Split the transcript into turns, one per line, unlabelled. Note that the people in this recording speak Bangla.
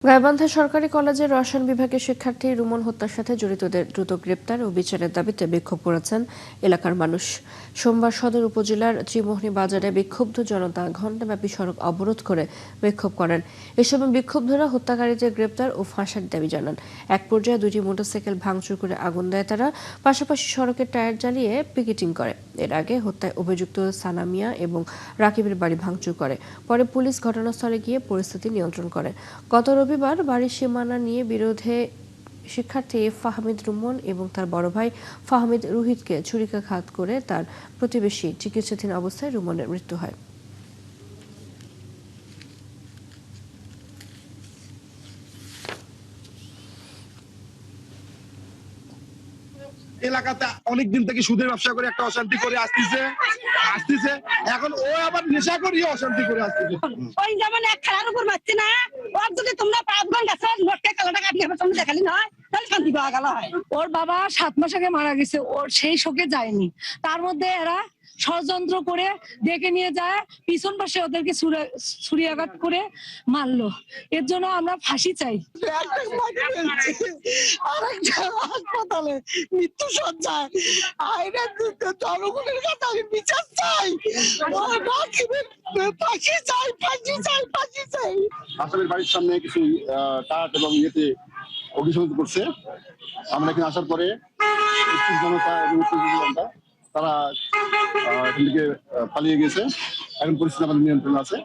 গাইবান্ধা সরকারি কলেজের রসায়ন বিভাগের শিক্ষার্থী রুমন হত্যার সাথে জড়িতদের দ্রুত গ্রেপ্তার ও বিচারের দাবিতে বিক্ষোভ করেছেন এলাকার মানুষ। সোমবার সদর উপজেলার ত্রিমোহনী বাজারে বিক্ষুব্ধ জনতা ঘণ্টাব্যাপী সড়ক অবরোধ করে বিক্ষোভ করেন। এ সময় বিক্ষুব্ধরা হত্যাকারীদের গ্রেপ্তার ও ফাঁসির দাবি জানান। এক পর্যায়ে দুটি মোটরসাইকেল ভাঙচুর করে আগুন দেয় তারা, পাশাপাশি সড়কের টায়ার জ্বালিয়ে পিকেটিং করে। এর আগে হত্যায় অভিযুক্ত সানা মিয়া এবং রাকিবের বাড়ি ভাঙচুর করে। পরে পুলিশ ঘটনাস্থলে গিয়ে পরিস্থিতি নিয়ন্ত্রণ করে। গত রবিবার বাড়ির সীমানা নিয়ে বিরোধে শিক্ষার্থী ফাহমিদ রুমন এবং তার বড় ভাই ফাহমিদ রুহিতকে ছুরিকাঘাত করে তার প্রতিবেশী চিকিৎসাধীন অবস্থায় রুমনের মৃত্যু হয়।
এলাকাতে অনেকদিন থেকে সুদের ব্যবসা করে একটা অশান্তি করে আসতেছে এখন ও আবার নেশা করিয়ে অশান্তি করে আসতেছে।
ওই যেমন এক খেলার উপর মারছে না, ওর যদি তোমরা 5 ঘন্টা 6 ঘন্টা খেলাটা কাটিয়ে তোমরা দেখালি নয়, তাহলে শান্তি পাওয়া গেল হয়।
ওর বাবা 7 মাস আগে মারা গেছে, ওর সেই শোকে যায়নি। তার মধ্যে এরা ষড়যন্ত্র করে ডেকে নিয়ে যায়, পিছন পাশে ওদেরকে ছুরিয়াঘাত করে মারলো। এর জন্য আমরা ফাঁসি চাই।
হাসপাতালে মৃত্যু সজ্জায় জনগণের কাছে আমি বিচার চাই, ফাঁসি চাই, ফাঁসি চাই, ফাঁসি চাই।
আসামের বাড়ির সামনে কিছু কাঠ এবং ইয়েতে অগ্নিসংযোগ করছে। আমরা এখানে আসার পরে জনতা এবং তারা এখান থেকে পালিয়ে গেছে। এখন পরিস্থিতি আমাদের নিয়ন্ত্রণ আছে।